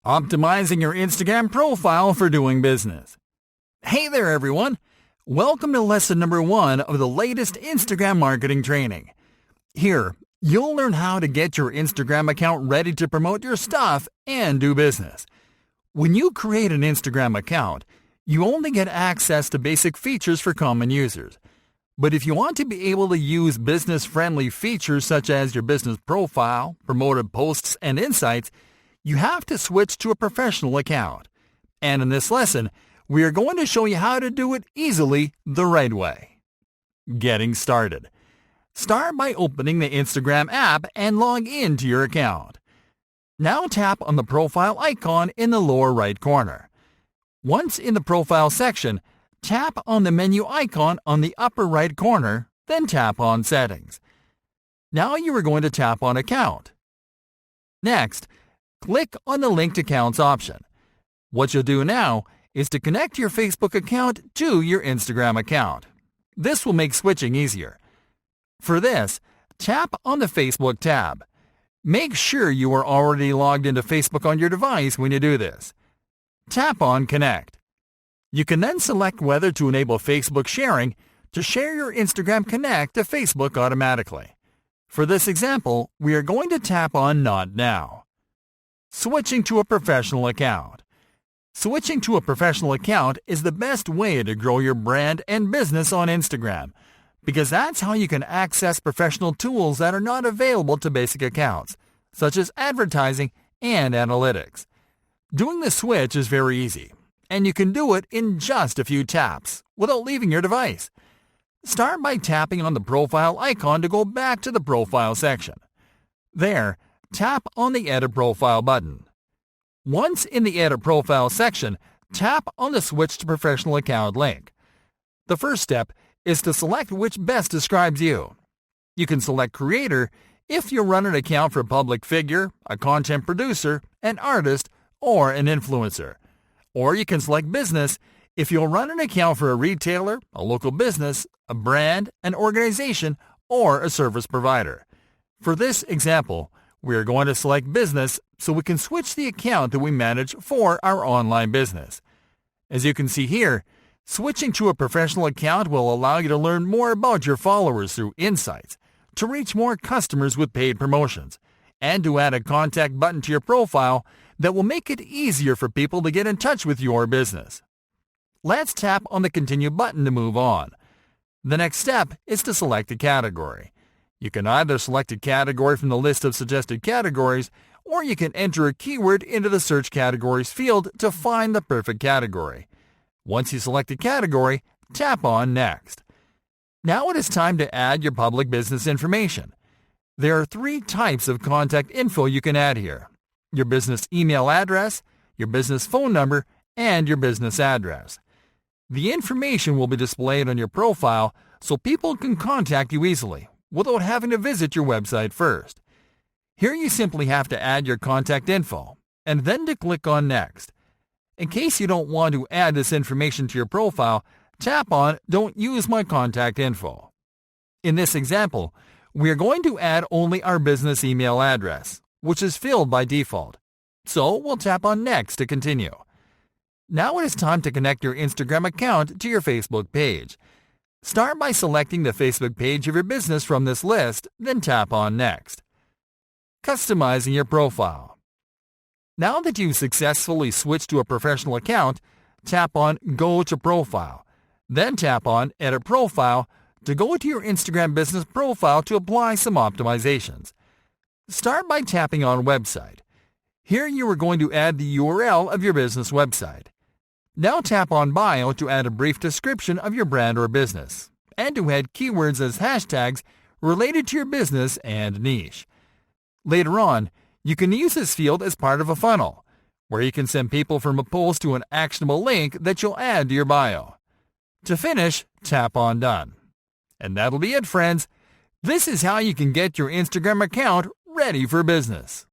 Optimizing your Instagram profile for doing business. Hey there everyone! Welcome to lesson number 1 of the latest Instagram marketing training. Here, you'll learn how to get your Instagram account ready to promote your stuff and do business. When you create an Instagram account, you only get access to basic features for common users. But if you want to be able to use business-friendly features such as your business profile, promoted posts, and insights, you have to switch to a professional account. And in this lesson, we are going to show you how to do it easily the right way. Getting started. Start by opening the Instagram app and log into your account. Now tap on the profile icon in the lower right corner. Once in the profile section, tap on the menu icon on the upper right corner, then tap on Settings. Now you are going to tap on Account. Next, click on the Linked Accounts option. What you'll do now is to connect your Facebook account to your Instagram account. This will make switching easier. For this, tap on the Facebook tab. Make sure you are already logged into Facebook on your device when you do this. Tap on Connect. You can then select whether to enable Facebook sharing to share your Instagram Connect to Facebook automatically. For this example, we are going to tap on Not Now. Switching to a professional account. Switching to a professional account is the best way to grow your brand and business on Instagram, because that's how you can access professional tools that are not available to basic accounts, such as advertising and analytics. Doing the switch is very easy, and you can do it in just a few taps without leaving your device. Start by tapping on the profile icon to go back to the profile section. There, tap on the Edit Profile button. Once in the Edit Profile section, tap on the Switch to Professional Account link. The first step is to select which best describes you. You can select Creator if you run an account for a public figure, a content producer, an artist, or an influencer. Or you can select Business if you'll run an account for a retailer, a local business, a brand, an organization, or a service provider. For this example, we are going to select Business so we can switch the account that we manage for our online business. As you can see here, switching to a professional account will allow you to learn more about your followers through insights, to reach more customers with paid promotions, and to add a contact button to your profile that will make it easier for people to get in touch with your business. Let's tap on the Continue button to move on. The next step is to select a category. You can either select a category from the list of suggested categories, or you can enter a keyword into the Search Categories field to find the perfect category. Once you select a category, tap on Next. Now it is time to add your public business information. There are 3 types of contact info you can add here: your business email address, your business phone number, and your business address. The information will be displayed on your profile so people can contact you easily without having to visit your website first. Here you simply have to add your contact info and then to click on Next. In case you don't want to add this information to your profile, tap on Don't Use My Contact Info. In this example, we are going to add only our business email address, which is filled by default. So we'll tap on Next to continue. Now it is time to connect your Instagram account to your Facebook page. Start by selecting the Facebook page of your business from this list, then tap on Next. Customizing your profile. Now that you've successfully switched to a professional account, tap on Go to Profile. Then tap on Edit Profile to go to your Instagram business profile to apply some optimizations. Start by tapping on Website. Here you are going to add the URL of your business website. Now tap on Bio to add a brief description of your brand or business, and to add keywords as hashtags related to your business and niche. Later on, you can use this field as part of a funnel, where you can send people from a post to an actionable link that you'll add to your bio. To finish, tap on Done. And that'll be it, friends. This is how you can get your Instagram account ready for business.